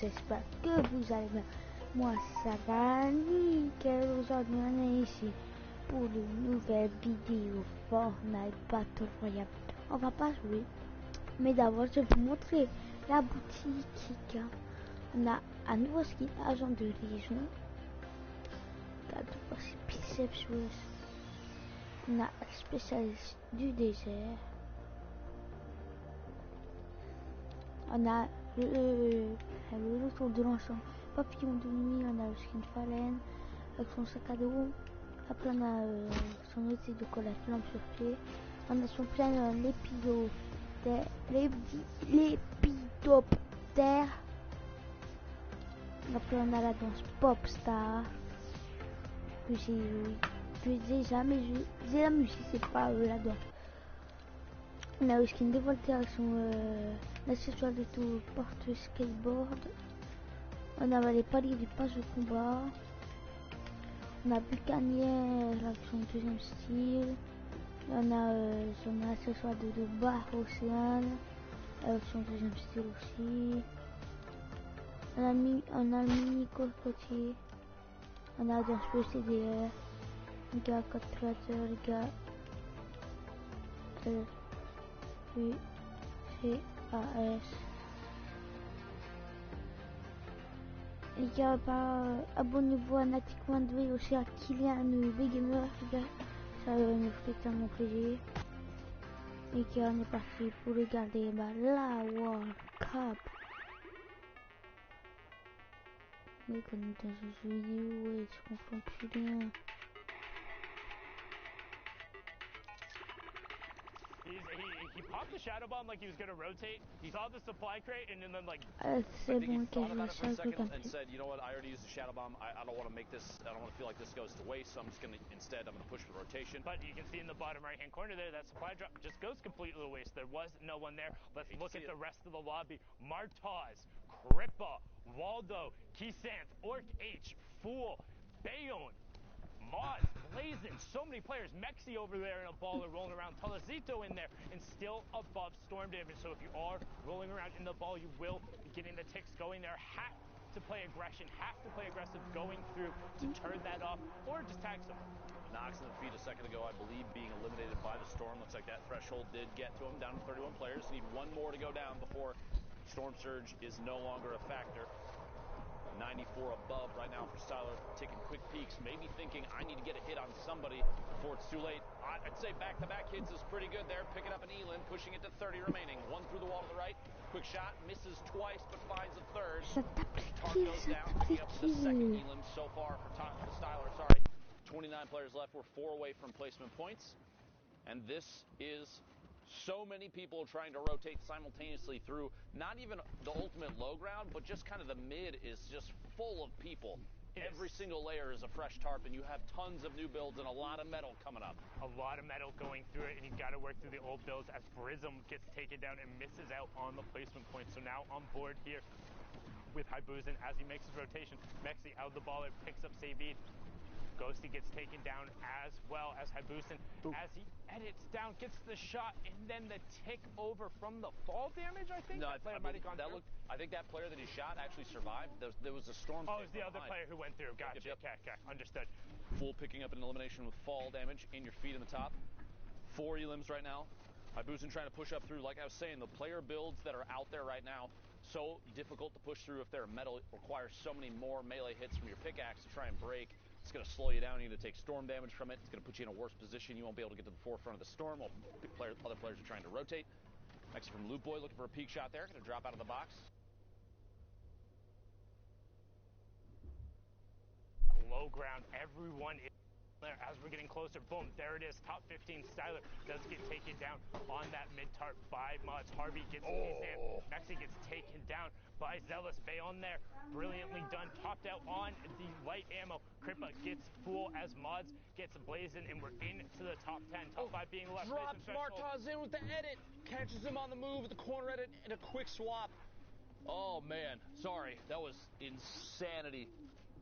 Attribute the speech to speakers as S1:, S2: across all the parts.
S1: J'espère que vous allez bien. Moi ça va nickel. Aujourd'hui on est ici pour une nouvelle vidéo Fortnite Battle Royale. On va pas jouer, mais d'abord je vais vous montrer la boutique. On a un nouveau skin agent de liaison. Biceps. On a spécialiste du désert. On a le retour de l'ensemble papillon de nuit. On a le skin phalène avec son sac à dos. Après on a son outil de colle à flamme sur pied. On a son plein l'épidoptère. Après on a la danse pop star que j'ai jamais joué. J'ai la musique, c'est pas la danse. On a le skin dévolté avec son l'accessoire de tout porte skateboard. On a les paliers du pass au combat. On a Bucanière avec son deuxième style. On a son accessoire de bar océane avec son deuxième style aussi. On a le mini cocotier. On a dans le CDR. Les gars, code créateur, les gars. CAS. Les gars, abonnez-vous à Nati.2 aussi à Kylian Gamer, les gars. Ça me fait tellement plaisir. Les gars, on est parti pour regarder la World Cup. Mais comme dans ce jeu vidéo, ouais, je comprends plus rien.
S2: He popped the shadow bomb like he was gonna rotate. He saw the supply crate and then like.
S1: I think he
S3: thought about it for a second and said, you know what? I already used the shadow bomb. I don't want to make this. I don't want to feel like this goes to waste. So I'm just gonna push for rotation.
S2: But you can see in the bottom right hand corner there that supply drop just goes completely to waste. There was no one there. Let's look at the rest of the lobby. Martaz, Crippa, Waldo, Keysant, Orc H, Fool, Bayonne. Mods, Blazin, so many players. Mexi over there in a baller rolling around. Talazito in there and still above storm damage. So if you are rolling around in the ball, you will be getting the ticks going there. Have to play aggression, have to play aggressive going through to turn that off or just tag someone.
S3: Knocks in the feet a second ago, I believe, being eliminated by the storm. Looks like that threshold did get to him, down to 31 players. Need one more to go down before Storm Surge is no longer a factor. 94 above right now for Styler, taking quick peeks, maybe thinking I need to get a hit on somebody before it's too late. I'd say back-to-back hits is pretty good there. Picking up an Elin, pushing it to 30 remaining. One through the wall to the right. Quick shot, misses twice, but finds a third. Tart goes down, picking up the second Elin so far for Styler. Sorry, 29 players left. We're 4 away from placement points, and this is so many people trying to rotate simultaneously through not even the ultimate low ground, but just kind of the mid is just full of people. Every single layer is a fresh tarp, and you have tons of new builds and a lot of metal coming up.
S2: A lot of metal going through it, and you've got to work through the old builds as Prism gets taken down and misses out on the placement point. So now on board here with Haibuzin as he makes his rotation. Mexi out of the baller, picks up Savid. Ghosty gets taken down as well as Haibuzin as he edits down, gets the shot, and then the tick over from the fall damage, I think?
S3: No,
S2: that player might have gone through.
S3: I think that player that he shot actually survived. There was a storm.
S2: Oh, it was the other player who went through. Gotcha.
S3: Yep.
S2: Okay, understood.
S3: Full picking up an elimination with fall damage in your feet in the top. 4 elims right now. Haibuzin trying to push up through. Like I was saying, the player builds that are out there right now, so difficult to push through if they're metal. It requires so many more melee hits from your pickaxe to try and break. It's going to slow you down. You're going to take storm damage from it. It's going to put you in a worse position. You won't be able to get to the forefront of the storm while other players are trying to rotate. Next from Loot Boy, looking for a peek shot there. Going to drop out of the box.
S2: Low ground. Everyone is there as we're getting closer. Boom, there it is. Top 15 Styler does get taken down on that mid tarp by Mods. Harvey gets Kazan. Mexi gets taken down by Zealous. Bayon there, brilliantly done. Topped out on the light ammo. Crippa gets Fool as Mods gets Blazin, and we're into the top 10. Top 5 being left.
S3: Drops Martaz in with the edit. Catches him on the move with the corner edit and a quick swap. Oh, man. Sorry. That was insanity.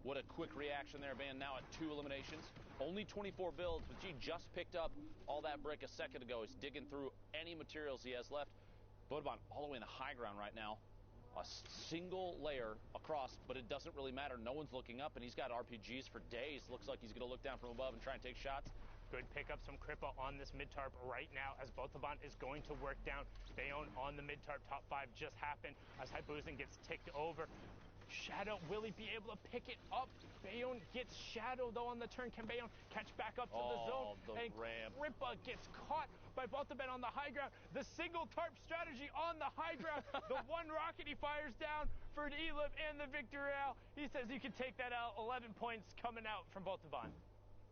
S3: What a quick reaction there, Van. Now at 2 eliminations. Only 24 builds, but G just picked up all that brick a second ago. He's digging through any materials he has left. Bodban all the way in the high ground right now a single layer across, but it doesn't really matter. No one's looking up, and he's got RPGs for days. Looks like he's going to look down from above and try and take shots.
S2: Good pickups from Crippa on this mid-tarp right now as Botaban is going to work down. Bayonne on the mid-tarp. Top 5 just happened as Haibuzin gets ticked over. Shadow, will he be able to pick it up? Bayonne gets Shadow though on the turn. Can Bayonne catch back up to the zone? And
S3: ramp.
S2: Crippa gets caught by Botaban on the high ground. The single tarp strategy on the high ground. The one rocket he fires down for Elib and the victory out. He says you can take that out. 11 points coming out from Botaban.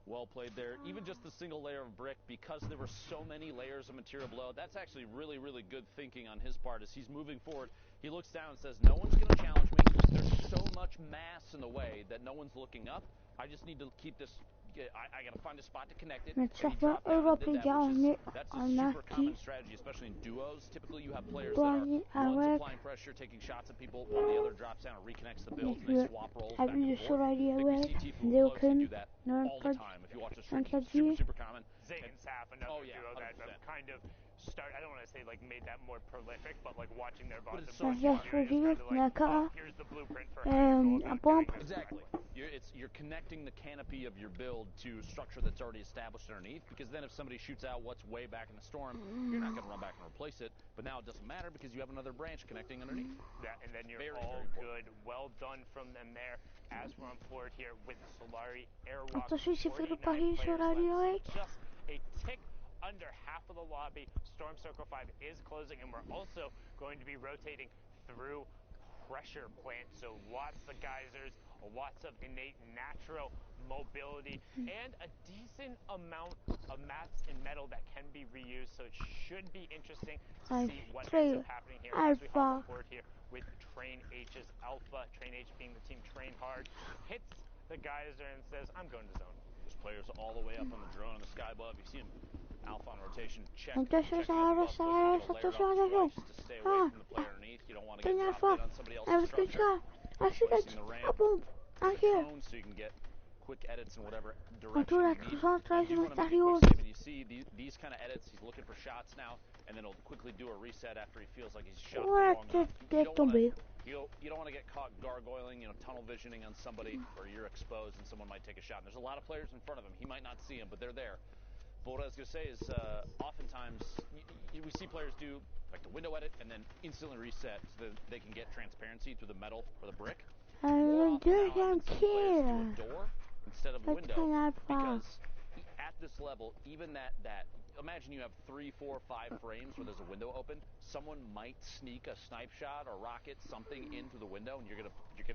S3: Well played there. Even just the single layer of brick, because there were so many layers of material below, that's actually really, really good thinking on his part as he's moving forward. He looks down and says, no one's going to challenge me. There's so much mass in the way that no one's looking up. I just need to keep this. I got to find a spot to connect it.
S1: That's a super
S3: common strategy, especially in duos. Typically, you have players that are one's applying pressure, taking shots at people, while the other drops down and reconnects the build, and they swap roles back and forth. I think we see Tifu close do that all the time. If you watch the stream, it's super common.
S2: Zay and Saf, another duo that kind of I don't want to say like made that more prolific, but like watching their bosses.
S1: Here's
S2: the blueprint for
S3: exactly. You're connecting the canopy of your build to structure that's already established underneath, because then if somebody shoots out what's way back in the storm, you're not going to run back and replace it. But now it doesn't matter because you have another branch connecting underneath.
S2: Yeah, and then you're all good. Well done from them there. As we're on board here with Solari Airwalk.
S1: Attention, j'ai fait le pari sur la
S2: Just a tick under half of the lobby. Storm Circle 5 is closing, and we're also going to be rotating through pressure plant. So lots of geysers, lots of innate natural mobility, and a decent amount of mats and metal that can be reused. So it should be interesting to see what ends up happening here as we hop on board here with Train H's Alpha. Train H being the team Train Hard, hits the geyser and says, I'm going to zone.
S3: There's players all the way up on the drone in the sky above. You see him Alpha on rotation. Check.
S1: Attention.
S3: Just to stay away from the player underneath. You don't want to get dropped on somebody else's structure. Placing the ramp so you can get quick edits in whatever direction you need. You see these kind of edits. He's looking for shots now, and then he'll quickly do a reset after he feels like he's shot long enough. You don't want to get caught gargoyling, tunnel visioning on somebody where you're exposed and someone might take a shot. And there's a lot of players in front of him. He might not see them, but they're there. But what I was going to say is oftentimes we see players do like the window edit and then instantly reset so that they can get transparency through the metal or the brick. More often now, I see players do a door instead of a window, because at this level, even that imagine you have 3, 4, 5 frames where there's a window open. Someone might sneak a snipe shot or rocket something in through the window, and you're gonna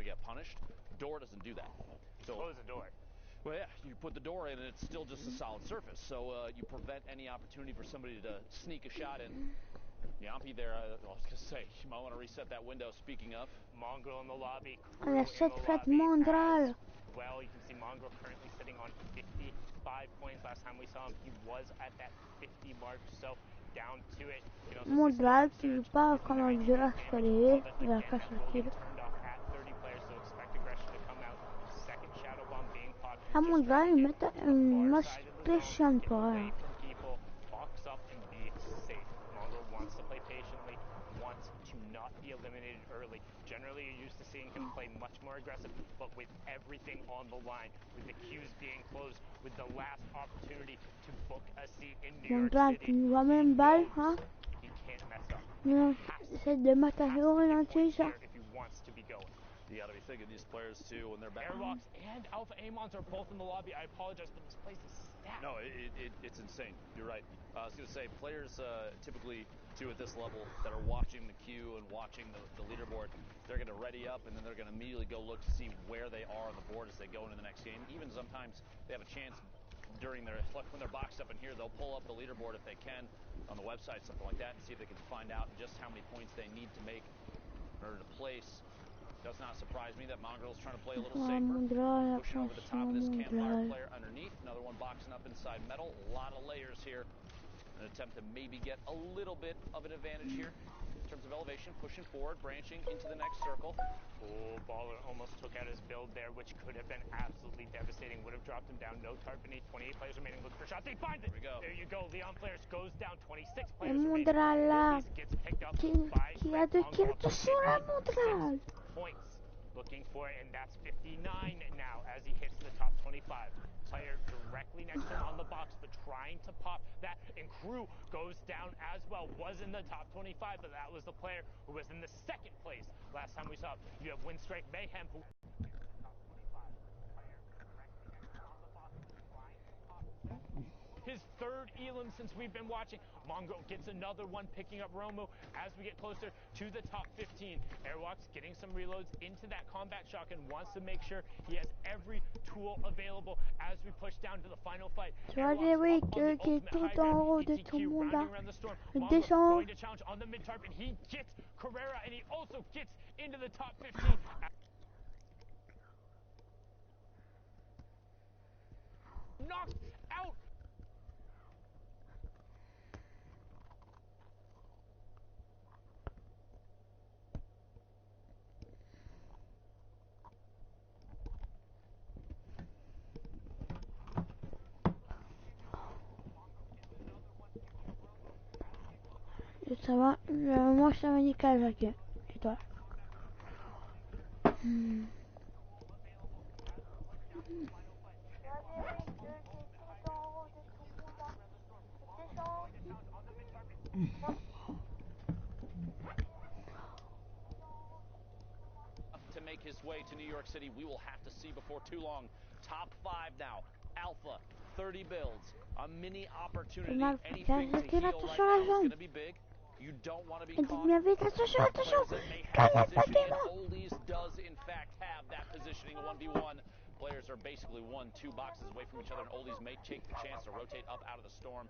S3: get punished. Door doesn't do that. So
S2: close the door.
S3: Well, yeah, you put the door in and it's still just a solid surface, so you prevent any opportunity for somebody to sneak a shot in. Yampi there, I was going to say, you might want to reset that window. Speaking of.
S2: Mongrel in the lobby.
S1: Well,
S2: you can see Mongrel currently sitting on 55 points. Last time we saw him, he was at that 50 mark, so down to it.
S1: Mondral qui part comme un vieux escalier, il a cassé le kill. À Mondral, il me impressionne pas.
S2: Wants to play patiently, wants to not be eliminated early. Generally, you're used to seeing him play much more aggressive, but with everything on the line, with the queues being closed, with the last opportunity to book a seat in New York City,
S1: tu vois même balle, hein?
S2: He can't mess up.
S1: Essaie de mettre à zéro l'entier, ça.
S2: If he wants to be going.
S3: You got to be thinking these players too when they're back.
S2: Airlocks and Alpha Amons are both in the lobby. I apologize, but this place is stacked.
S3: No, it's insane. You're right. I was going to say, players typically, too, at this level, that are watching the queue and watching the leaderboard, they're going to ready up and then they're going to immediately go look to see where they are on the board as they go into the next game. Even sometimes they have a chance during when they're boxed up in here, they'll pull up the leaderboard if they can on the website, something like that, and see if they can find out just how many points they need to make in order to place. Does not surprise me that Mongrel's trying to play a little safer. Pushing over the top of this campfire player underneath. Another one boxing up inside metal. A lot of layers here. An attempt to maybe get a little bit of an advantage here in terms of elevation. Pushing forward, branching into the next circle.
S2: Oh, baller almost took out his build there, which could have been absolutely devastating. Would have dropped him down. No tarp beneath. 28 players remaining. Look for shots. He finds it. There you go. Leon players goes down. 26 players remaining. Oldies gets picked up by points. Looking for it, and that's 59 now as he hits the top 25. Player directly next to him on the box, but trying to pop that, and Crew goes down as well. Was in the top 25, but that was the player who was in the second place last time we saw. You have Windstrike Mayhem, who his third elim since we've been watching. Mongo gets another one, picking up Romo as we get closer to the top 15. Airwalks getting some reloads into that combat shotgun, wants to make sure he has every tool available as we push down to the final fight. Airwalks up on the ultimate high ground. ETQ rounding around the storm. Mongo going to challenge on the mid-tarp, and he gets Carrera, and he also gets into the top 15. Knocked out.
S1: Ça va, moi ça m'a nickel, ok. Et toi?
S3: To make his way to New York City, we will have to see before too long. Top 5 now. Alpha, 30 builds, a mini opportunity. Anything to heal right now is going to be big. You don't want to be caught. Oldies does in fact have that positioning, a 1v1. Players are basically 1-2 boxes away from each other, and Oldies may take the chance to rotate up out of the storm.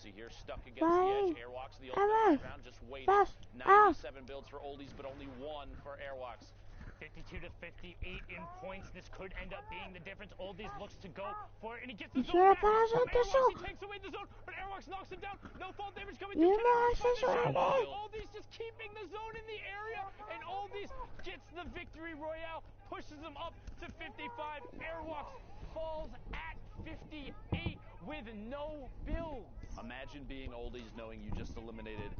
S3: See here, stuck against the edge. Airwalks, the ultimate background, just waiting. 97 builds for Oldies, but only 1 for Airwalks.
S2: 52 to 58 in points. This could end up being the difference. Oldies looks to go for it, and he gets the zone back. Airwalks, he takes away the zone, but Airwalks knocks him down. No fall damage coming through. Oldies just keeping the zone in the area, and Oldies gets the victory royale, pushes him up to 55. Airwalks falls at 58 with no builds.
S3: Imagine being Oldies knowing you just eliminated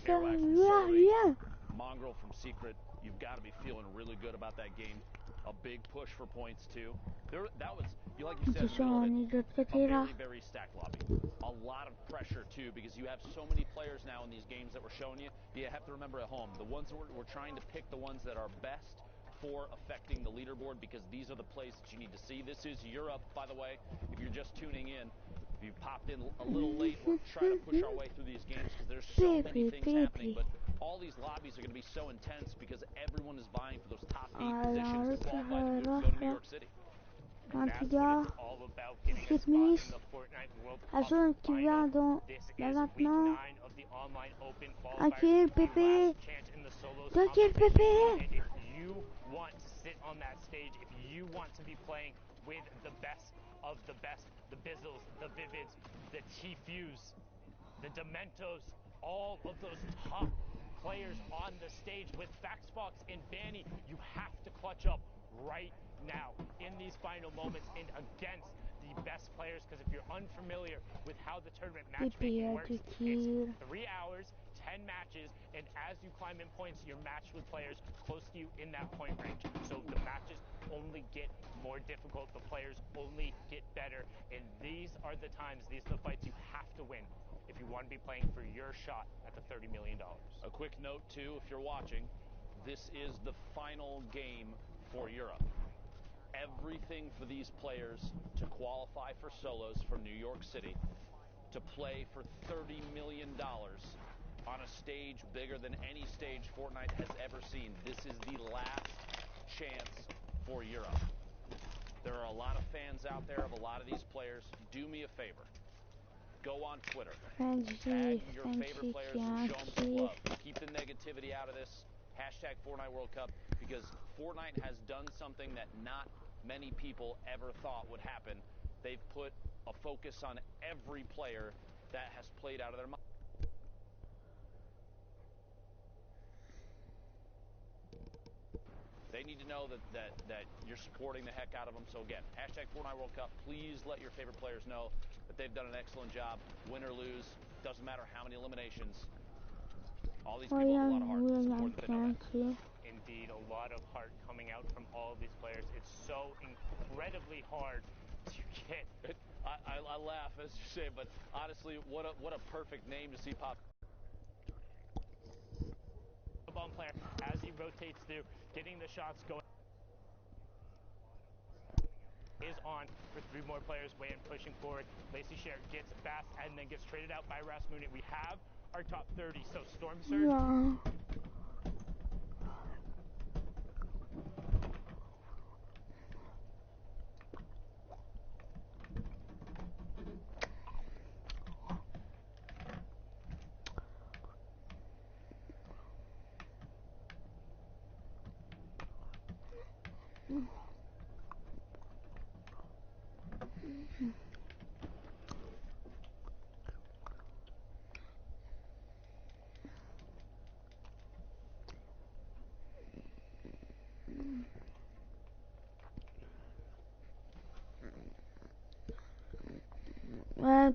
S3: Airwalks from Survey, Mongrel from Secret. You've got to be feeling really good about that game. A big push for points too. That was, like you said, a very, very stacked lobby. A lot of pressure too, because you have so many players now in these games that we're showing you. You have to remember at home, the ones that we're trying to pick the ones that are best for affecting the leaderboard, because these are the plays that you need to see. This is Europe, by the way, if you're just tuning in. If you popped in a little late, we're trying to push our way through these games because there's so many things happening, but all these lobbies are going to be so intense because everyone is vying for those top 8 positions to qualify to go to New York City.
S2: And that's what it's all about, getting a spot in the Fortnite World Cup final. This is week 9 of the online open qualifiers. The last chance in the solos competition. And if you want to sit on that stage, if you want to be playing with the best of the best, the Bizzles, the Vivids, the T-Fuse, the Dementos, all of those top players on the stage with Faxbox and Banny, you have to clutch up right now in these final moments and against the best players, because if you're unfamiliar with how the tournament matchmaking works, it's 3 hours, 10 matches, and as you climb in points, you're matched with players close to you in that point range. So the matches only get more difficult, the players only get better, and these are the times, these are the fights you have to win if you want to be playing for your shot at the $30 million.
S3: A quick note too, if you're watching, this is the final game for Europe. Everything for these players to qualify for solos from New York City, to play for $30 million on a stage bigger than any stage Fortnite has ever seen. This is the last chance for Europe. There are a lot of fans out there of a lot of these players. Do me a favor. Go on Twitter. Tag your favorite players and show them some love. Keep the negativity out of this. Hashtag Fortnite World Cup, because Fortnite has done something that not many people ever thought would happen. They've put a focus on every player that has played out of their mind. They need to know that you're supporting the heck out of them. So again, hashtag Fortnite World Cup. Please let your favorite players know that they've done an excellent job. Win or lose, doesn't matter how many eliminations. All these people have a lot of heart. It's important that they know that.
S2: Indeed, a lot of heart coming out from all of these players. It's so incredibly hard to get.
S3: I laugh as you say, but honestly, what a perfect name to see pop.
S2: Bomb player as he rotates through, getting the shots going. Is on for 3 more players. Way in pushing forward. Lacey Sher gets Bass and then gets traded out by Rasmussen. We have our top 30. So Storm Surge.
S1: Yeah.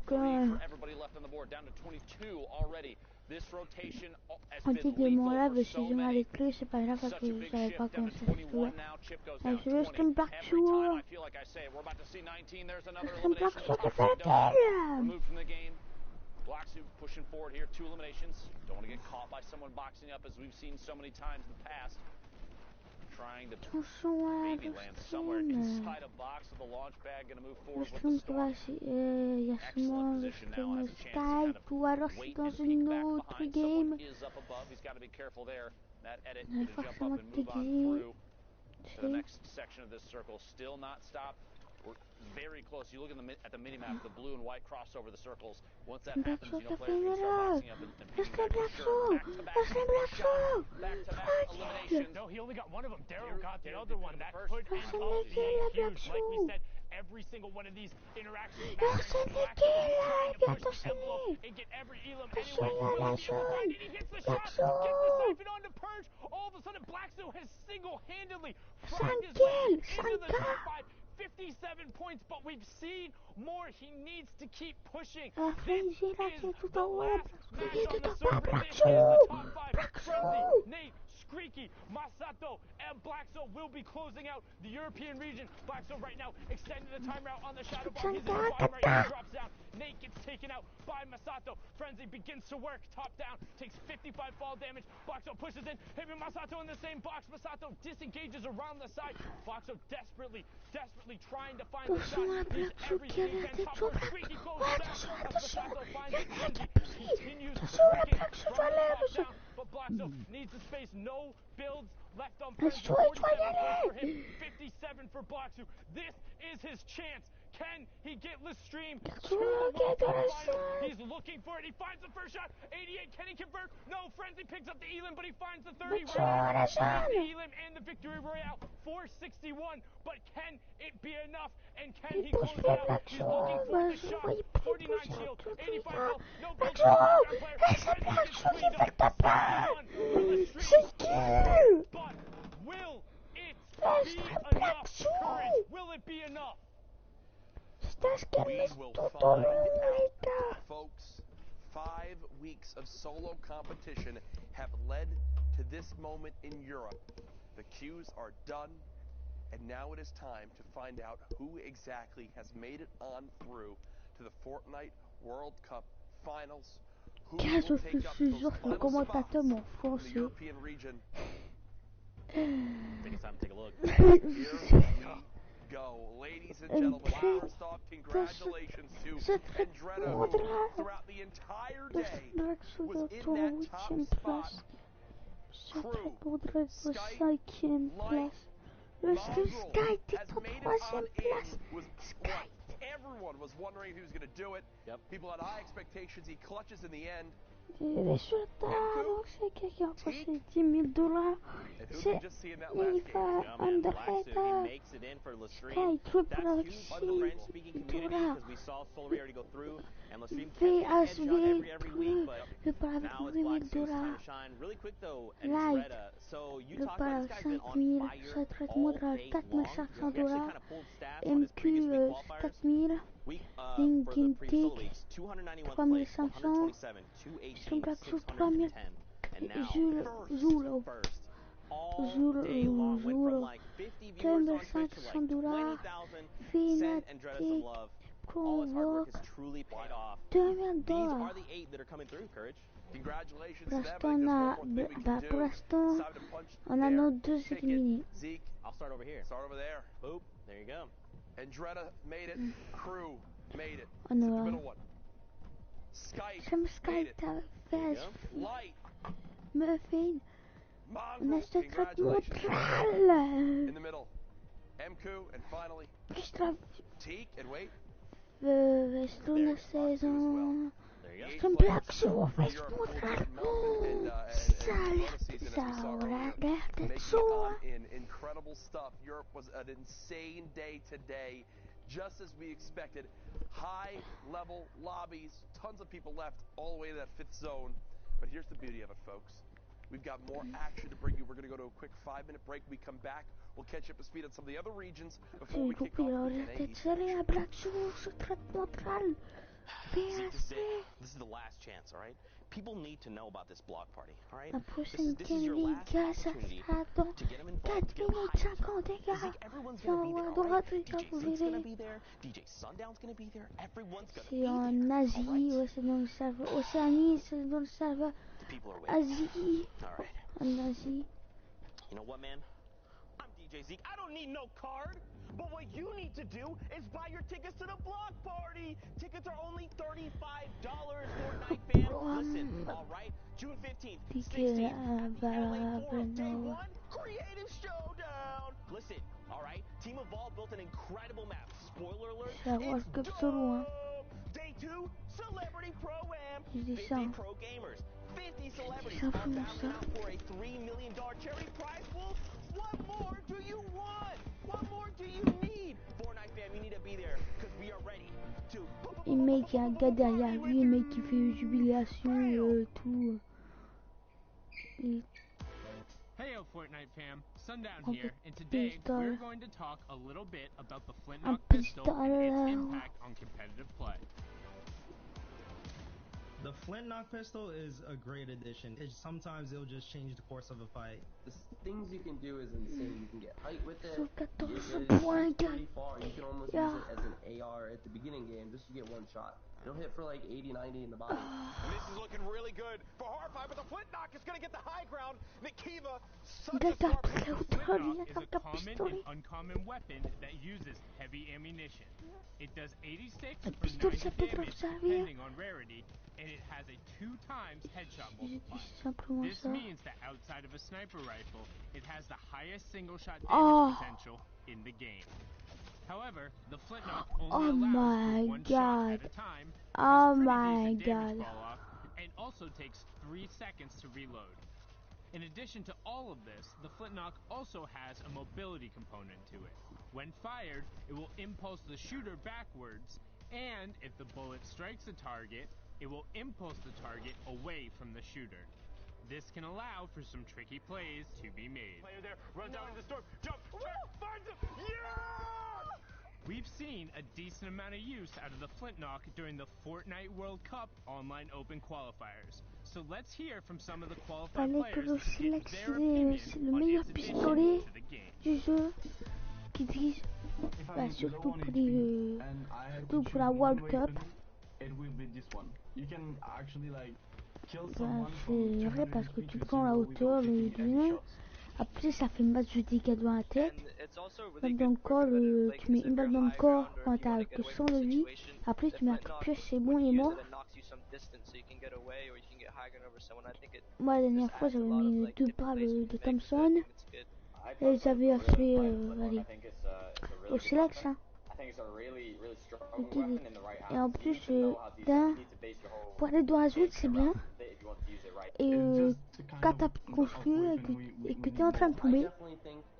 S3: For everybody left on the board, down to 22 already. This rotation has been lethal for so many. Such a big shift, down to 21 now. Chip goes down 20. Every time I feel like I say it, we're about to see 19. There's another elimination. Removed from the game. Blacksuit pushing forward here. 2 eliminations. Don't want to get caught by someone boxing up as we've seen so many times in the past. Trying to maybe land somewhere inside a box with the launch pad. Going to move forward with the storm. Excellent position now. Has a chance to kind of wait and peek back behind. Someone is up above. He's got to be careful there. That edit going to jump up and move on through to the next section of this circle. Still not stopped. We're very close. You look at the mini-map, the blue and white cross over the circles. Once that happens, you know players are going to start boxing up and peeking back for sure. Back-to-back eliminations.
S2: No, he only got one of them. Darryl got the other one. That could end up being huge. Like we said, every single one of these interactions matters. Trying to push the envelope and get every elim anyway. Will he be able to find it? He hits the shot. Gets the siphon on to Purge. All of a sudden, Blackstone has single-handedly fragged his way into the top 5. 57 points, but we've seen more. He needs to keep pushing. This is the last match on the server. This is the top 5. Frenzy, Nate, Screaky, Masato, and Blackstone will be closing out the European region. Blackstone right now extending the time route on the Shadow Bomb. He's in the bottom right now, drops down. Nate gets taken out by Masato. Frenzy begins to work, top down, takes 55 fall damage. Blackstone pushes in, hitting Masato in the same box. Masato disengages around the side. Blackstone desperately trying to find the shot. He's everything he can. Top 4, Squeaky goes down as Masato finds it. Frenzy continues working from the top down, but Blackstone needs the space. No builds left on Frenzy. 47 points for him, 57 for Blackstone. This is his chance. Can he get Lestream to the World Cup final? He's looking for it. He finds the first shot. 88. Can he convert? No. Frenzy picks up the elim, but he finds the 30 right now. The elim and the victory royale. 461. But can it be enough? And can he close it out? He's looking for the shot. 49 shield. 85 health. No build. Player. Frenzy gets cleaned up. 61 for Lestream. But will it be enough? Courage. Will it be enough?
S4: We will find out, folks. 5 weeks of solo competition have led to this moment in Europe. The queues are done, and now it is time to find out who exactly has made it on through to the Fortnite World Cup Finals. Who will take up those final spots in the European region.
S3: I think it's time to take a look.
S4: Here we go. Ladies and gentlemen, first off, congratulations to Andretta, who throughout the entire day was in that top spot. Crew, Skype, Light, Mongrel has made it on in. Was what everyone was wondering if he was going to do it.
S3: Yep.
S4: People had high expectations. He clutches in the end.
S1: Des résultats, donc c'est quelqu'un qui a passé 10 000 $. C'est Niva Andreda, Sky Triple $, VSV, le parle avec 8 000 $, Light, le parle avec 5 000, retraite modérale 4 500 $, MQ 4 000, Linkin Tick 3 500, Stone Black Shoes 3 000, Zulo 2 500 $, Fnatic, Convoque 2 000 $. Pour l'instant, on a nos 2 éliminés.
S3: I'll start over here.
S4: Start over there.
S3: Boop. There you go.
S4: Andretta made it. Crew made it.
S1: On
S4: It's the
S1: a
S4: middle one. Skype
S1: J'aime
S4: made
S1: Skype
S4: it.
S1: avec VS,
S4: Light.
S1: Muffin, on
S4: Mongrel.
S1: a ce traitement
S4: In the middle. MQ and finally Teak and wait.
S1: Stone la saison.
S3: There you go.
S1: Stone Black Shoes, ça aura l'air d'être chaud.
S4: In incredible stuff. Europe was an insane day today, just as we expected. High level lobbies, tons of people left all the way to that 5th zone. But here's the beauty of it, folks. We've got more action to bring you. We're going to go to a quick 5-minute break. We come back. We'll catch up to speed on some of the other regions before we kick off.
S1: Black Shoes, traitement
S3: This is the last chance, all right? People need to know about this block party, all right?
S1: La prochaine
S3: This is your last
S1: Liga, ça
S3: opportunity
S1: sera dans
S3: to get them involved,
S1: 4
S3: to get them
S1: minutes
S3: hyped.
S1: 50, les gars.
S3: Zeke, everyone's
S1: Ça
S3: gonna be there,
S1: va
S3: all right?
S1: droite,
S3: DJ Zeke's gonna be there. DJ Sundown's gonna be there. Everyone's gonna be
S1: C'est
S3: there.
S1: en Asie,
S3: all right?
S1: ouais, c'est dans le serveur. Océanie, c'est dans le serveur.
S3: The people are waiting.
S1: Asie,
S3: All right.
S1: en Asie.
S3: You know what, man? I'm DJ Zeke. I don't need no card. But what you need to do is buy your tickets to the block party. Tickets are only $35, Fortnite fam. Listen, all right? June 15th, 16th, at the LA Forum, Day 1, Creative Showdown. Listen, all right? Team Evolve built an incredible map. Spoiler alert, it's dope. Day 2, Celebrity Pro-Am. 50 pro gamers. 50 celebrities are battling out for a $3 million charity prize pool. What more do you want? What more do you need? Fortnite fam, you need to be there because we are ready to.
S1: Et mec, il y a un gars derrière lui, le mec qui fait une jubilation, tout.
S2: Hey, Fortnite fam, Sundown here, and today we're going to talk a little bit about the Flintlock pistol and its impact on competitive play.
S5: The Flintlock pistol is a great addition. Sometimes it'll just change the course of a fight.
S6: The things you can do is insane. You can get height with it.
S1: So
S6: You can shoot pretty far. You can almost use it as an AR at the beginning game just to get one shot. It'll hit for like 80, 90 in the body.
S3: And this is looking really good for Hardfire, but the Flintlock is going to get the high ground. Nikiva,
S2: Flintlock is a common and uncommon weapon that uses heavy ammunition. It does 86 or 90 damage depending on rarity, and it has a 2 times headshot multiplier. This means that outside of a sniper rifle, it has the highest single shot damage potential in the game. However, the Flintlock only allows for 1 shot at a time, has pretty decent damage fall off, and also takes 3 seconds to reload. In addition to all of this, the Flintlock also has a mobility component to it. When fired, it will impulse the shooter backwards, and if the bullet strikes a target, it will impulse the target away from the shooter. This can allow for some tricky plays to be made. Player there, runs out in the storm, jump, finds him, yeah! We've seen a decent amount of use out of the Flintlock during the Fortnite World Cup online open qualifiers. So let's hear from some of the qualified players and get their opinion on its addition to the game.
S1: Du jeu qui vise surtout pour la World Cup.
S7: It will be this one. You can actually like kill
S1: C'est
S7: someone
S1: vrai parce que tu prends la hauteur du nom. Après ça fait une base de dégâts dans la tête. Balle dans le corps, tu mets une balle dans le corps quand t'as que 100 de vie. Après tu mets un coup de pièce, c'est bon, il est mort. Moi la dernière fois j'avais mis 2 balles de Thompson. Et j'avais fait allez, au Silex hein. Et en plus, pour aller dans la zone, c'est bien. Et quand t'as construit et que t'es en train de tomber,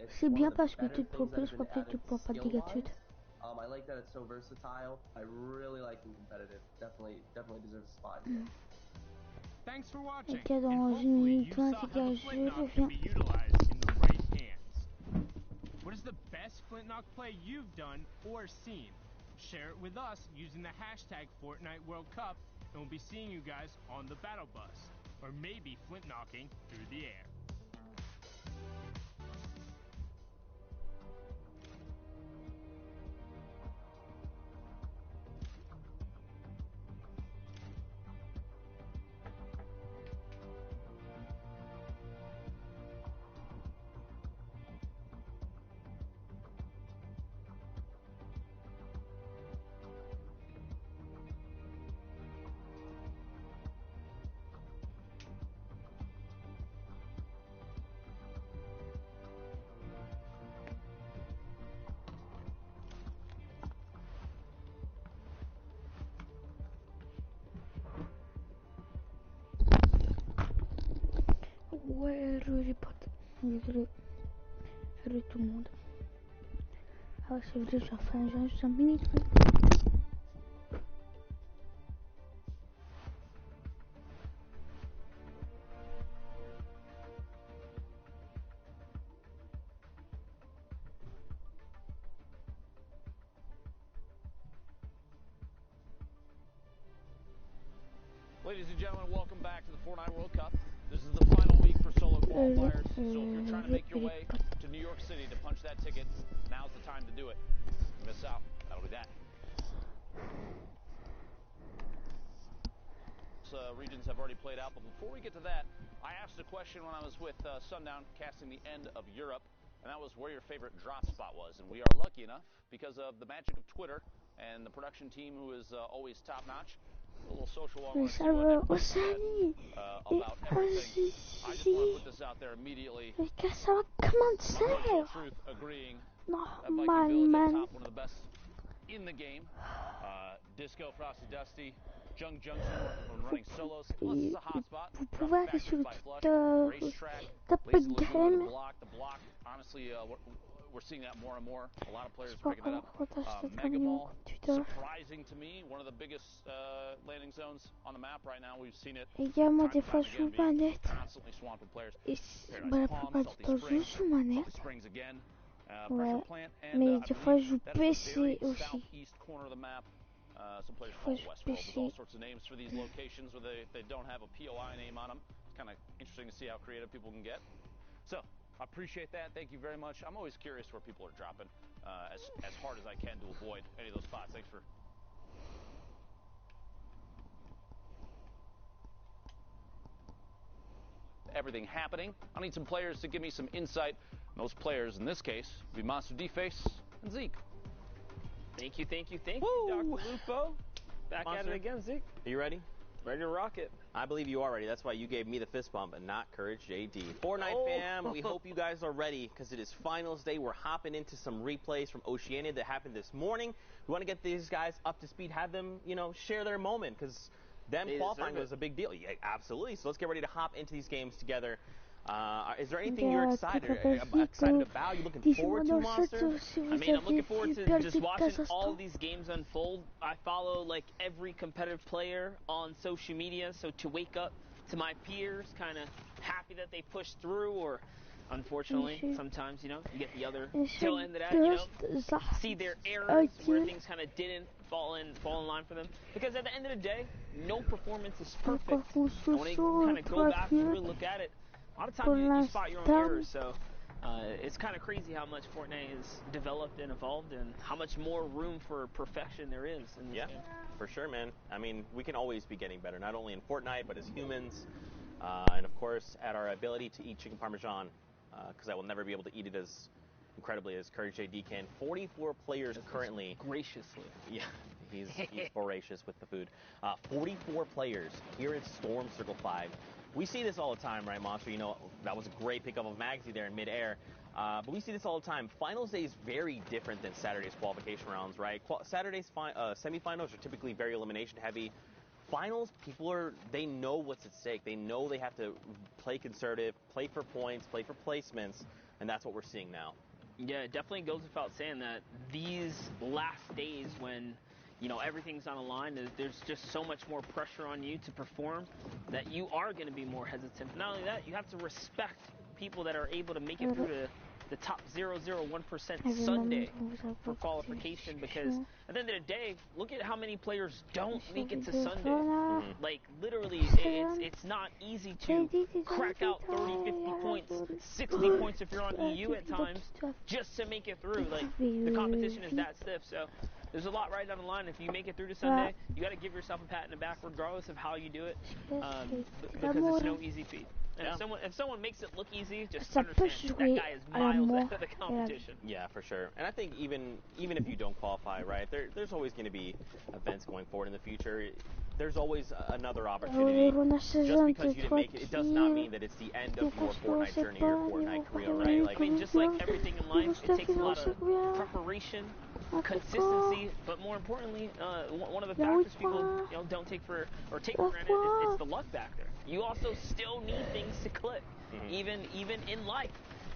S1: c'est bien parce que tu te propulses pas, peut-être tu prends pas de dégâts de suite.
S6: I like that it's so versatile. I really like him competitive. Definitely deserves a spot here.
S2: Thanks for watching.
S1: Ok, dans
S2: and
S1: une
S2: hopefully
S1: minute
S2: you
S1: 20,
S2: saw
S1: c'est
S2: how
S1: que
S2: the
S1: je
S2: flintlock
S1: reviens.
S2: can be utilized in the right hands. What is the best flintlock play you've done or seen? Share it with us using the hashtag Fortnite World Cup, and we'll be seeing you guys on the battle bus, or maybe flintlocking through the air.
S1: Ouais, les potes. Désolé. Salut tout le monde. Ah, c'est vrai, je vais faire juste un mini truc.
S3: Ladies and gentlemen, welcome back to the Fortnite World Cup. This is the final week for solo qualifiers, so if you're trying to make your way to New York City to punch that ticket, now's the time to do it. If you miss out, that'll be that. Regions have already played out, but before we get to that, I asked a question when I was with Sundown casting the end of Europe, and that was where your favorite drop spot was. And we are lucky enough, because of the magic of Twitter and the production team who is always top-notch, a little social while we're about everything. I just want to put this out there immediately. Truth agreeing that Viking Village up top, one of the best in the game. Disco, Frosty Dusty, Jung Junction, when running solos. Plus, this is a hot spot.
S1: Vous pouvez aller sur le
S3: Racetrack,
S1: Twitter,
S3: Lazy Lagoon, the block. Honestly, we're seeing that more and more. A lot of players are picking it up. Mega Mall, surprising to me, one of the biggest landing zones on the map right now. We've seen it
S1: également des fois je joue manette.
S3: constantly swamped with players.
S1: Et la plupart du temps je joue manette. Ouais, mais des fois je joue PC aussi.
S3: Some players call it Westworld. There's all sorts of names for these locations where they don't have a POI name on them. It's kind of interesting to see how creative people can get. So, I appreciate that. Thank you very much. I'm always curious where people are dropping as hard as I can to avoid any of those spots. Thanks for... everything happening. I need some players to give me some insight. And those players, in this case, would be Monster D-Face and Zeke.
S8: Thank you, Dr. Lupo. Back at it again, Zeke.
S9: Are you ready?
S8: Ready to rock it.
S9: I believe you are ready. That's why you gave me the fist bump and not Courage JD. Fortnite fam, we hope you guys are ready because it is finals day. We're hopping into some replays from Oceania that happened this morning. We want to get these guys up to speed, have them, share their moment because them qualifying was a big deal. Yeah, absolutely. So let's get ready to hop into these games together. Is there anything you're excited about? You looking forward to, Monster?
S8: I mean, I'm looking forward to just watching all these games unfold. I follow like every competitive player on social media, so to wake up to my peers, kind of happy that they pushed through, or unfortunately, sometimes you get the other tail end of that. See their errors where things kind of didn't fall in line for them. Because at the end of the day, no performance is perfect. And when they kind of go back and really look at it, a lot of times you spot your own errors, so it's kind of crazy how much Fortnite has developed and evolved and how much more room for perfection there is in this game.
S9: For sure, man. I mean, we can always be getting better, not only in Fortnite, but as humans, and of course, at our ability to eat chicken parmesan, because I will never be able to eat it as incredibly as Courage JD can. 44 players currently.
S8: Graciously.
S9: Yeah, he's voracious with the food. 44 players here at Storm Circle 5. We see this all the time, right, Monster? That was a great pickup of Magsy there in midair. But we see this all the time. Finals day is very different than Saturday's qualification rounds, right? Saturday's semifinals are typically very elimination heavy. Finals, they know what's at stake. They know they have to play conservative, play for points, play for placements, and that's what we're seeing now.
S8: Yeah, it definitely goes without saying that these last days when, you know, everything's on the line, there's just so much more pressure on you to perform that you are going to be more hesitant. But not only that, you have to respect people that are able to make it through the top 0.01% Sunday for qualification, because at the end of the day, look at how many players don't make it to Sunday. Like, literally, it's not easy to crack out 30, 50 points, 60 points if you're on EU at times, just to make it through. Like, the competition is that stiff, so there's a lot right down the line. If you make it through to Sunday, you got to give yourself a pat in the back, regardless of how you do it, because it's no easy feat. And if someone makes it look easy, just understand that guy is miles ahead of the competition.
S9: Yeah, for sure. And I think even if you don't qualify, right, there's always going to be events going forward in the future. There's always another opportunity. Just because you didn't make it, it does not mean that it's the end of your Fortnite journey or your Fortnite career, right?
S8: Like, I mean, just like everything in life, it takes a lot of preparation, consistency, but more importantly, one of the factors people don't take for granted is the luck factor. You also still need things to click, even in life.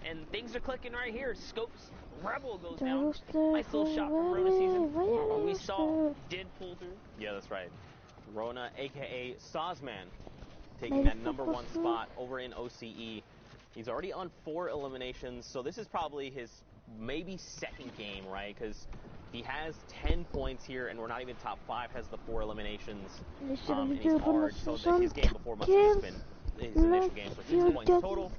S8: And things are clicking right here. Scopes Rebel goes down. Nice little shot from Rona season. We saw did pull through.
S9: Yeah, that's right. Rona, a.k.a. Sazman, taking that #1 spot over in OCE. He's already on 4 eliminations, so this is probably his maybe second game, right? Because he has 10 points here, and we're not even top 5, has the 4 eliminations. And he's hard, so his game before must have just been his initial game. So 6 points total.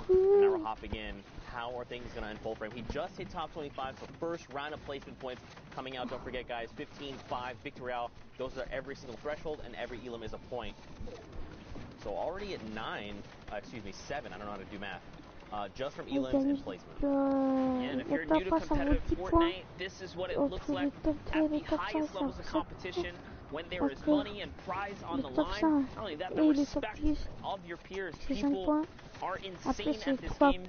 S9: And now we're hopping in. How are things going to unfold for him? He just hit top 25, so first round of placement points coming out. Don't forget, guys, 15-5 victory royale. Those are every single threshold, and every elim is a point. So already at 7, I don't know how to do math. Just from elims and placement.
S8: Yeah, and if you're new to competitive Fortnite, this is what it looks like at the highest levels of competition, when there is money and prize on the line. Not only that, the respect of your peers. People are insane at this game.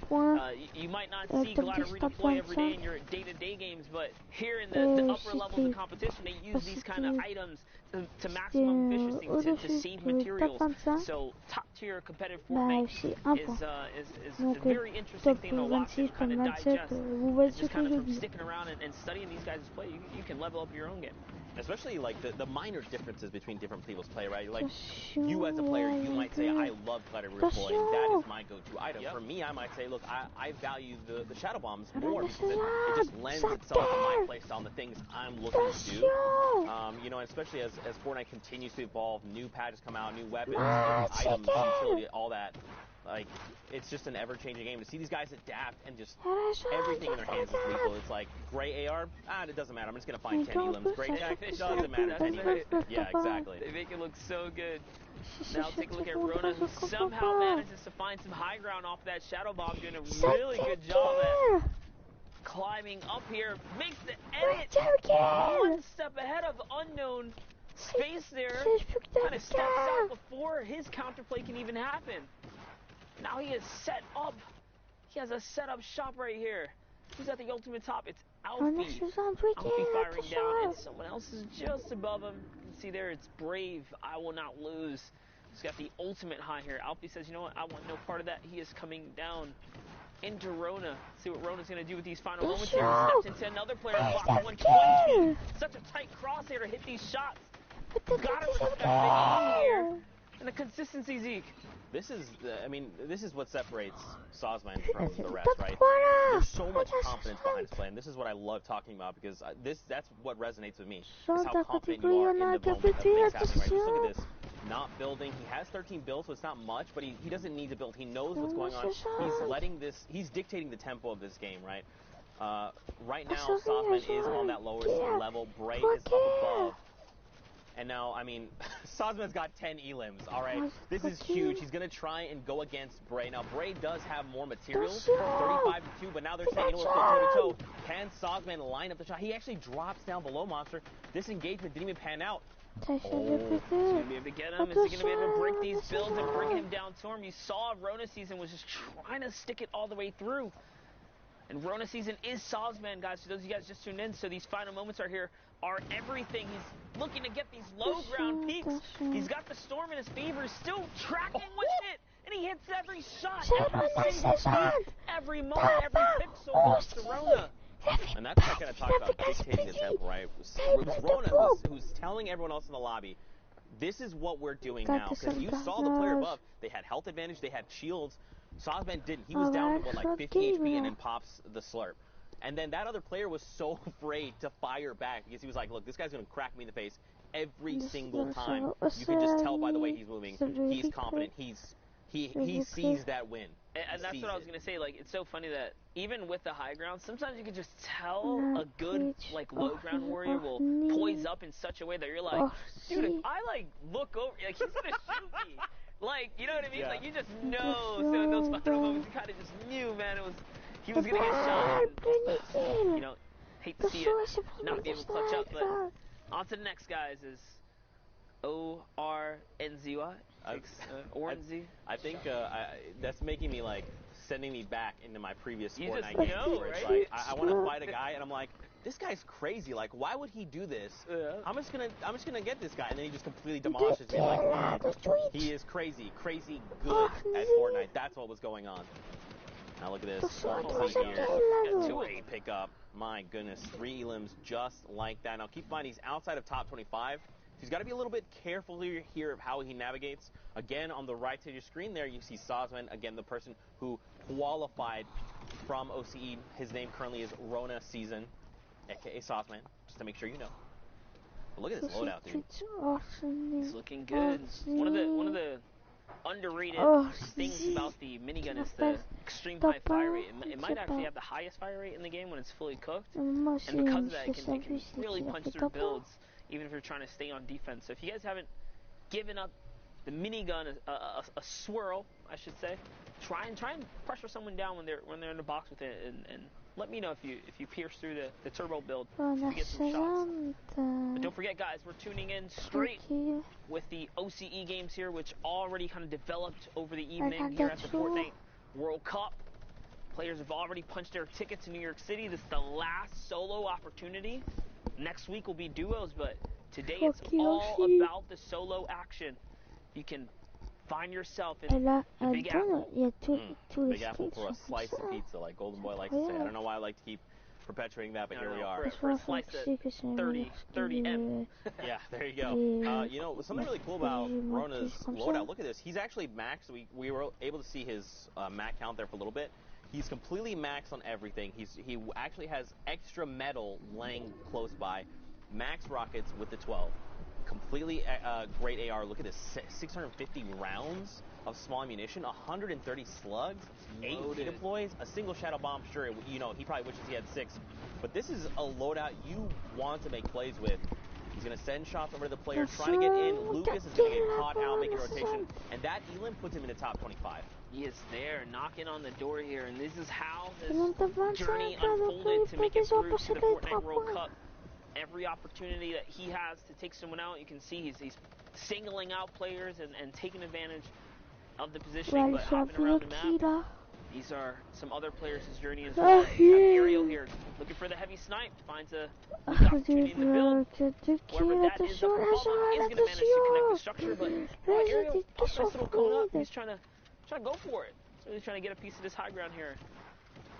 S8: You might not see Gladarita play every day in your day-to-day games, but here in the upper levels of competition, they use these kind of items to maximum efficiency, to save materials. So top-tier competitive Fortnite is a very interesting thing to watch and kind of digest. Just kind of from sticking around and studying these guys' play, you can level up your own game.
S9: Especially like the minor differences between different people's play, right? Like you as a player, you might say, I love Gladarita Boy, and that is my go-to item. For me, I might say, look, I value the Shadow Bombs more because it just lends itself to my playstyle and the things I'm looking to do. You know, especially as Fortnite continues to evolve, new patches come out, new weapons, items, utility, all that. Like, it's just an ever-changing game. To see these guys adapt and just everything in their hands is lethal. It's like, gray AR, it doesn't matter. I'm just going to find 10 elims. Great tech, it doesn't matter. 10 elims. Yeah, exactly.
S8: They make it look so good. Now take a look at Rona, who somehow manages to find some high ground off that Shadow Bomb, doing a really good job at climbing up here. Makes the edit one step ahead of Unknown. Space there, kind of steps out before his counterplay can even happen. Now he is set up. He has a set-up shop right here. Who's at the ultimate top? It's Alfie. Alfie firing down, and someone else is just above him. You can see there, it's Brave. I will not lose. He's got the ultimate high here. Alfie says, you know what? I want no part of that. He is coming down into Rona. See what Rona's going to do with these final moments here. He steps into another player. Block 120. Such a tight crosshair to hit these shots. Gotta respect the aim here. And the consistency, Zeke.
S9: This is what separates Sazman from the rest, right? There's so much confidence behind his play, and this is what I love talking about, because that's what resonates with me, is how confident you are in the moment of things happening, right? Just look at this. Not building. He has 13 builds, so it's not much, but he doesn't need to build. He knows what's going on. He's dictating the tempo of this game, right? Right now, Sazman is on that lowest level. Bray is up above. And now, I mean, Sazman's got 10 elims, all right? This is huge. He's going to try and go against Bray. Now, Bray does have more materials, 35-2, but now they're saying, you know what, toe-to-toe. Can Sazman line up the shot? He actually drops down below Monster. This engagement didn't even pan out.
S8: Is he going to be able to get him? Is he going to be able to break these builds and bring him down to him? You saw Rona season was just trying to stick it all the way through. And Rona season is Sawsman, guys. For those of you guys just tuned in, so these final moments are here, are everything. He's looking to get these low ground peaks. He's got the storm in his favor. He's still tracking with it, and he hits every shot, every single peak, every moment, every pixel goes to Rona.
S9: And that's not going to talk about dictating the tempo, right? It was Rona who's telling everyone else in the lobby, this is what we're doing now. Because you saw the player above. They had health advantage. They had shields. Sawsman didn't. He was down to, what, like 50 HP and then pops the slurp. And then that other player was so afraid to fire back because he was like, look, this guy's going to crack me in the face every single time. You can just tell by the way he's moving. He's confident. He sees that win.
S8: And that's what I was going to say. Like, it's so funny that even with the high ground, sometimes you can just tell a good, like, low ground warrior will poise up in such a way that you're like, dude, if I, like, look over, like, he's going to shoot me. Like, you know what I mean? Yeah. Like, you just know. So in those final moments, you kind of just knew, man, he was going to get shot. And, you know, hate to see it not be able to clutch up. But on to the next, guys, is ORNZY. Oranzy.
S9: I think that's making me, like, sending me back into my previous Fortnite
S8: games.
S9: Know, where it's
S8: right?
S9: like, I want to fight a guy, and I'm like, this guy's crazy. Like, why would he do this? Yeah. I'm just gonna get this guy, and then he just completely demolishes me. Like, he is crazy good at Fortnite. That's what was going on. Now look at this. Got 2 pickup. My goodness, 3 elims just like that. Now keep in mind, he's outside of top 25. So he's got to be a little bit careful here of how he navigates. Again, on the right side of your screen there, you see Sawsman, again, the person who qualified from OCE. His name currently is Rona Season, a.k.a. Sawsman, just to make sure you know. But look at this loadout, dude.
S8: He's looking good. One of the underrated things about the minigun is the extreme high fire rate. It might actually have the highest fire rate in the game when it's fully cooked. And because of that, it can really punch through builds, even if you're trying to stay on defense. So if you guys haven't given up the minigun a swirl, I should say, try and pressure someone down when they're in the box with it, and let me know if you pierce through the turbo build to get some shots. But don't forget, guys, we're tuning in straight with the OCE games here, which already kind of developed over the evening here at the Fortnite World Cup. Players have already punched their tickets to New York City. This is the last solo opportunity. Next week will be duos, but today it's all about the solo action. You can find yourself in the Big Apple.
S9: Big Apple for a slice of pizza, like Golden Boy likes to say. I don't know why I like to keep perpetuating that, but here we are.
S8: For a slice at 30M.
S9: Yeah, there you go. You know, something really cool about Rona's loadout, look at this. He's actually maxed. We were able to see his max count there for a little bit. He's completely maxed on everything. He actually has extra metal laying close by. Max rockets with the 12. Completely great AR. Look at this. 650 rounds of small ammunition, 130 slugs, 8 deploys, a single shadow bomb. Sure, you know, he probably wishes he had 6. But this is a loadout you want to make plays with. He's going to send shots over to the player, trying to get in. Lucas is going to get caught out, making rotation. And that elim puts him in the top 25.
S8: He is there, knocking on the door here. And this is how this journey unfolded to make it through to the Fortnite World Cup. Every opportunity that he has to take someone out, you can see he's singling out players and taking advantage of the positioning, but hopping around the map. These are some other players' journey as well. Ariel here, looking for the heavy snipe, finds a weak opportunity in the build. Whoever that is up above him is going to manage to connect the structure, but Ariel, nice little cone up, he's trying to go for it. He's really trying to get a piece of this high ground here.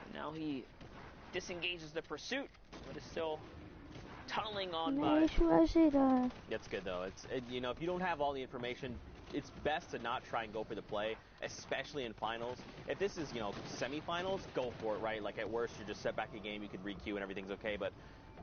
S8: And now he disengages the pursuit, but is still tunneling on by.
S9: That's good though. You know, if you don't have all the information, it's best to not try and go for the play, especially in finals. If this is, you know, semifinals, go for it, right? Like at worst, you're just set back a game, you could re-queue and everything's okay. But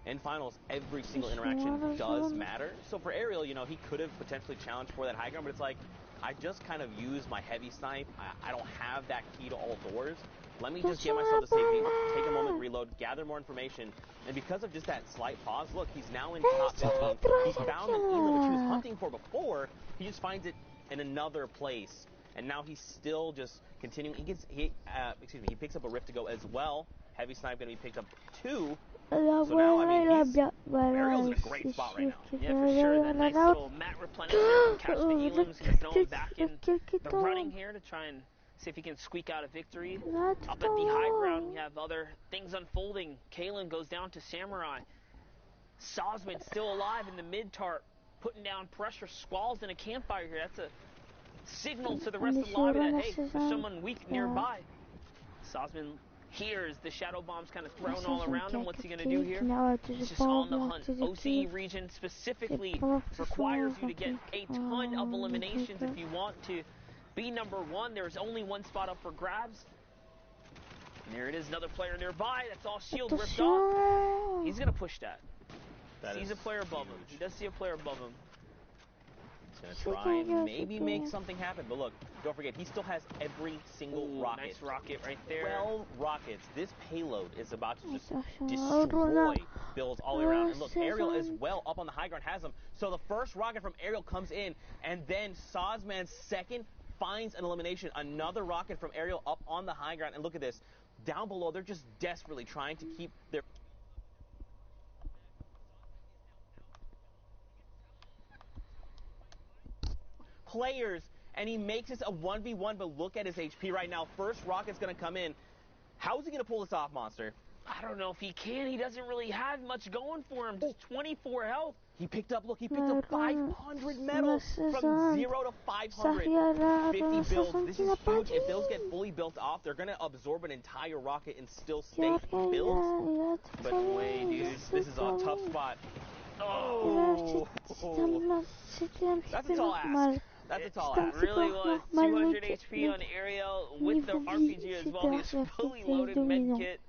S9: in finals, every single interaction does matter. So for Ariel, you know, he could have potentially challenged for that high ground, but it's like, I just kind of use my heavy snipe. I don't have that key to all doors. Let me just get myself to safety, take a moment, reload, gather more information. And because of just that slight pause, look, he's now in top 15. He's found an elim which he was hunting for before. He just finds it in another place. And now he's still just continuing. He picks up a rift to go as well. Heavy snipe going to be picked up too. So now, I mean, Ariel's in a great spot right now.
S8: Yeah, for sure. That nice little mat replenishment, catch the elims, and throw him back in the running here to try and see if he can squeak out a victory. Up at the high ground, we have other things unfolding. Kalen goes down to Samurai. Sosman still alive in the mid-tart, putting down pressure. Squall's in a campfire here. That's a signal to the rest of the lobby that, hey, there's someone weak nearby. Sosman hears the shadow bombs kind of thrown all around him. What's he going to do here? He's just on the hunt. OCE region specifically requires you to get a ton of eliminations if you want to be number one. There's only one spot up for grabs. And there it is, another player nearby. That's all shield ripped off. He's going to push that. Sees a player above him. He does see a player above him.
S9: He's going to try and maybe make something happen. But look, don't forget, he still has every single rocket.
S8: Nice rocket right there.
S9: 12 rockets. This payload is about to just destroy builds all the way around. And look, Ariel as well up on the high ground has them. So the first rocket from Ariel comes in, and then Sosman's second finds an elimination. Another rocket from Ariel up on the high ground. And look at this. Down below, they're just desperately trying to keep their... players, and he makes this a 1v1, but look at his HP right now. First rocket's going to come in. How is he going to pull this off, Monster?
S8: I don't know if he can. He doesn't really have much going for him. Just 24 health.
S9: He picked up, look, he picked up 500 medals from 0 to 500. 50 builds. This is huge. If those get fully built off, they're going to absorb an entire rocket and still stay built. But wait, dudes, this is a tough spot. Oh. That's a tall ask. That's a tall ask.
S8: It really was. 200 HP on Ariel with the RPG as well. He was fully loaded med kit,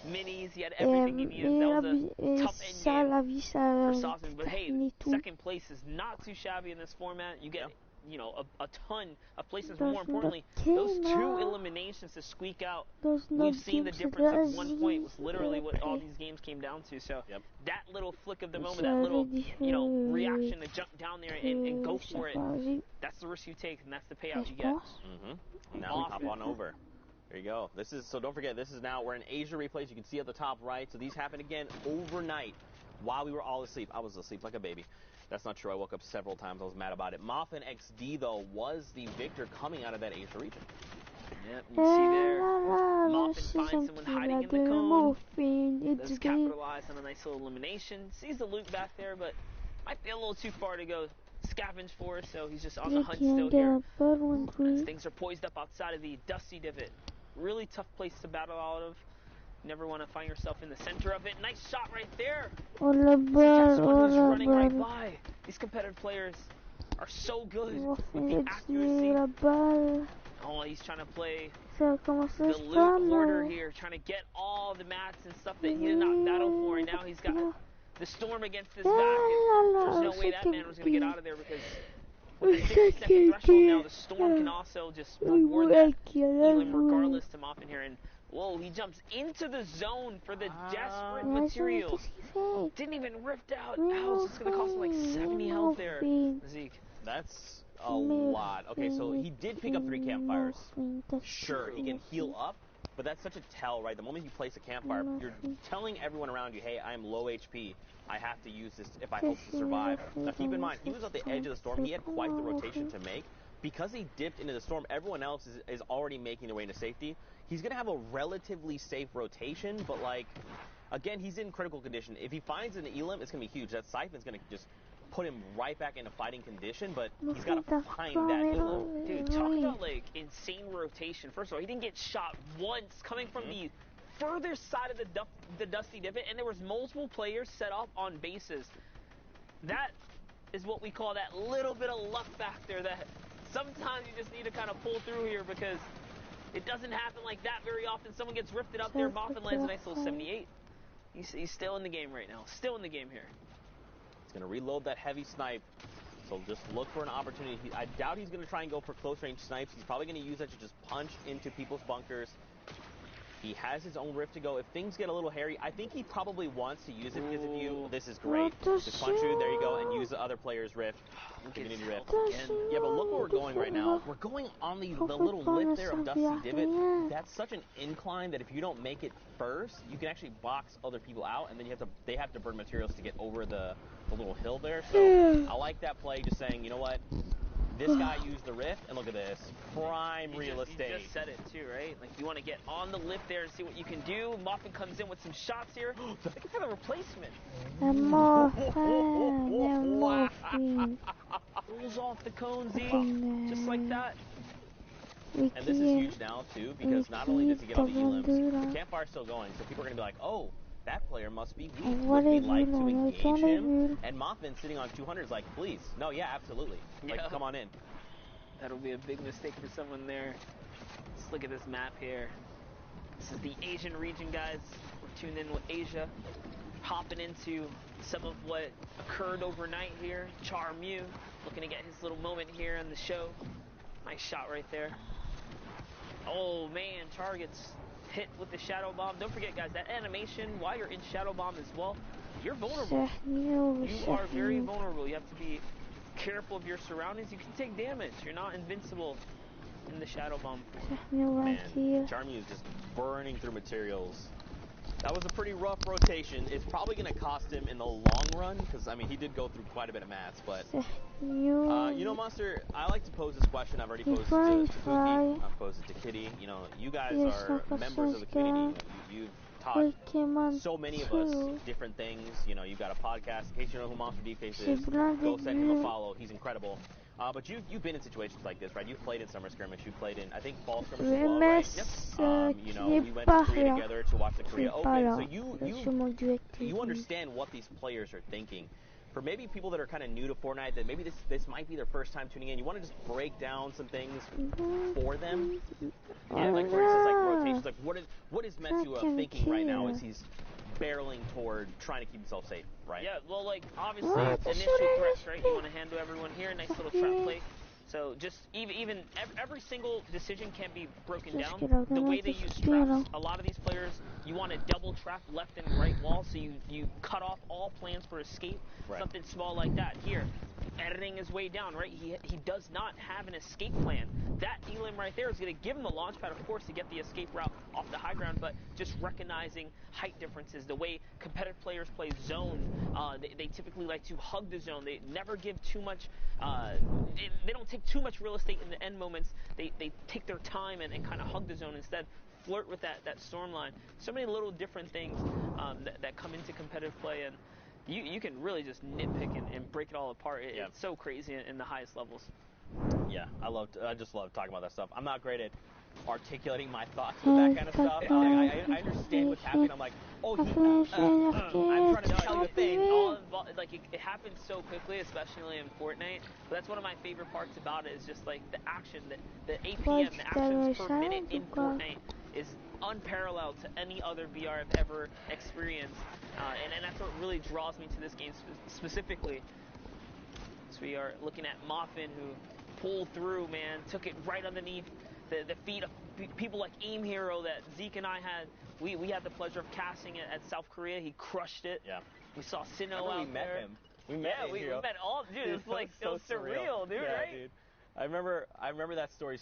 S8: minis. He had everything he needed. That was a tough end game for Sosman. But hey, second place is not too shabby in this format. You get, you know, a ton of places. More importantly, those 2 eliminations to squeak out. We've seen the difference of 1 point was literally what all these games came down to. So that little flick of the moment, that little, you know, reaction to jump down there and go for it, that's the risk you take, and that's the payout you get.
S9: Now we hop on over. There you go. This is, so don't forget, this is now, we're in Asia replays. You can see at the top right. So these happen again overnight while we were all asleep. I was asleep like a baby. That's not true. I woke up several times. I was mad about it. Moffin XD, though, was the victor coming out of that Asia region.
S8: Yep, you see there, Moffin finds someone hiding in the cone. Does capitalize on a nice little elimination. Sees the loot back there, but might be a little too far to go scavenge for, so he's just on the hunt still here. As things are poised up outside of the Dusty Divot. Really tough place to battle out of. Never want to find yourself in the center of it. Nice shot right there. That's someone who's running right by. These competitive players are so good with the accuracy. Oh, he's trying to play the loot hoarder here, trying to get all the mats and stuff that he did not battle for, and now he's got the storm against his back. There's no way that man was going to get out of there, because with the 60-second threshold now, the storm can also just reward that Elam regardless to Moffin here. And whoa, he jumps into the zone for the desperate materials. Didn't even rift out. Ow, it's going to cost him like 70 health there, Zeke.
S9: That's a lot. Okay, so he did pick up 3 campfires. Sure, he can heal up, but that's such a tell, right? The moment you place a campfire, you're telling everyone around you, hey, I'm low HP. I have to use this if I hope to survive. Now, keep in mind, he was at the edge of the storm. He had quite the rotation to make. Because he dipped into the storm, everyone else is already making their way into safety. He's going to have a relatively safe rotation, but, like, again, he's in critical condition. If he finds an Elam, it's going to be huge. That Siphon's going to just put him right back into fighting condition, but he's got to find that Elam.
S8: Dude, talk about, like, insane rotation. First of all, he didn't get shot once coming from the further side of the Dusty Divot, and there was multiple players set up on bases. That is what we call that little bit of luck factor that sometimes you just need to kind of pull through here, because it doesn't happen like that very often. Someone gets rifted up there, Moffin lands a nice little 78. He's still in the game right now. Still in the game here.
S9: He's going to reload that heavy snipe, so just look for an opportunity. I doubt he's going to try and go for close-range snipes. He's probably going to use that to just punch into people's bunkers. He has his own rift to go. If things get a little hairy, I think he probably wants to use it, because if you, this is great. Just punch you, there you go, and use the other player's rift. If you need a rift. Yeah, but look where we're going right now. We're going on the little lip there of Dusty Divot. That's such an incline that if you don't make it first, you can actually box other people out, and then they have to burn materials to get over the little hill there. So I like that play, just saying, you know what? This guy used the rift, and look at this. Prime real estate.
S8: You just said it too, right? Like, you want to get on the lift there and see what you can do. Muffin comes in with some shots here. Looking for the replacement.
S1: Muffin.
S8: Rolls off the cone, Z. Just like that.
S9: And this is huge now, too, because not only does he get all the elims, the campfire's still going, so people are going to be like, oh, that player must be weak. Would we like to engage him? And Mothman sitting on 200 is like, please. No, yeah, absolutely. Like, come on in.
S8: That'll be a big mistake for someone there. Let's look at this map here. This is the Asian region, guys. We're tuned in with Asia. Hopping into some of what occurred overnight here. Char Mew looking to get his little moment here in the show. Nice shot right there. Oh, man, Char gets hit with the Shadow Bomb. Don't forget, guys, that animation, while you're in Shadow Bomb as well, you're vulnerable. You are very vulnerable. You have to be careful of your surroundings. You can take damage. You're not invincible in the Shadow Bomb.
S9: Man, Charmy is just burning through materials. That was a pretty rough rotation. It's probably going to cost him in the long run, because, I mean, he did go through quite a bit of mats, but... you know, Monster, I like to pose this question. I've already posed it to Fuki. I've posed it to Kitty. You know, you guys are members of the community. You've taught so many of us different things. You know, you've got a podcast. In case you know who Monster Deepface is, go send him a follow. He's incredible. But you've been in situations like this, right? You've played in Summer Skirmish. You've played in, I think, Fall Skirmish as well, right? Yep. You know, we went to Korea together to watch the Korea Open. So you understand what these players are thinking. For maybe people that are kind of new to Fortnite, that maybe this might be their first time tuning in, you want to just break down some things for them. Yeah, like for instance, like rotations. Like what is Metsua thinking right now as he's barreling toward trying to keep himself safe, right?
S8: Yeah, well, like, obviously, initial threats, right? You want to handle everyone here. Nice little trap play. So just even every single decision can be broken down. The way they use traps, a lot of these players, you want to double trap left and right wall, so you cut off all plans for escape. Right. Something small like that. Here, editing his way down, right? He does not have an escape plan. That elim right there is going to give him the launch pad, of course, to get the escape route off the high ground, but just recognizing height differences, the way competitive players play zone, they typically like to hug the zone. They never give too much, they don't take too much real estate in the end moments. They take their time and kind of hug the zone instead. Flirt with that storm line. So many little different things that come into competitive play, and you can really just nitpick and break it all apart. It's so crazy in the highest levels.
S9: Yeah, I just love talking about that stuff. I'm not great at articulating my thoughts with that kind of stuff. I understand what's happening. I'm like, oh, I'm trying to tell you a thing.
S8: It happens so quickly, especially in Fortnite. But that's one of my favorite parts about it is just like the action, the APM, the actions per minute in Fortnite is unparalleled to any other VR I've ever experienced. And that's what really draws me to this game specifically. So we are looking at Moffin, who pulled through, man, took it right underneath the feet of people like Aim Hero that Zeke and I had. We had the pleasure of casting it at South Korea. He crushed it.
S9: Yeah.
S8: We saw Sinnoh out there.
S9: We met him.
S8: We met all, dude. It was like so surreal, dude.
S9: Yeah,
S8: right?
S9: Dude. I remember that story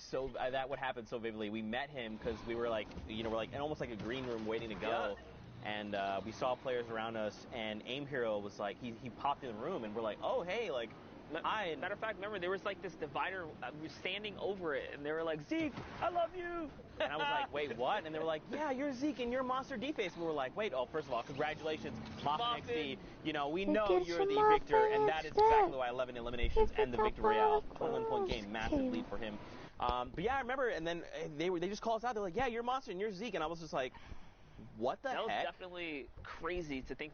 S9: that what happened so vividly. We met him because we were like, we're like in almost like a green room waiting to go. Yeah. And we saw players around us, and Aim Hero was like, he popped in the room, and we're like, oh, hey, like, hi.
S8: Matter of fact, remember, there was like this divider, we were standing over it, and they were like, Zeke, I love you!
S9: And I was like, wait, what? And they were like, yeah, you're Zeke, and you're Monster Deepface. And we were like, wait, first of all, congratulations, Moffin XD. You know, we know you're the victor, and that is exactly why 11 eliminations and the victory royale. 21-point game, massive lead for him. But yeah, I remember, and then they just called us out. They're like, yeah, you're Monster, and you're Zeke. And I was just like, what the heck?
S8: That was definitely crazy to think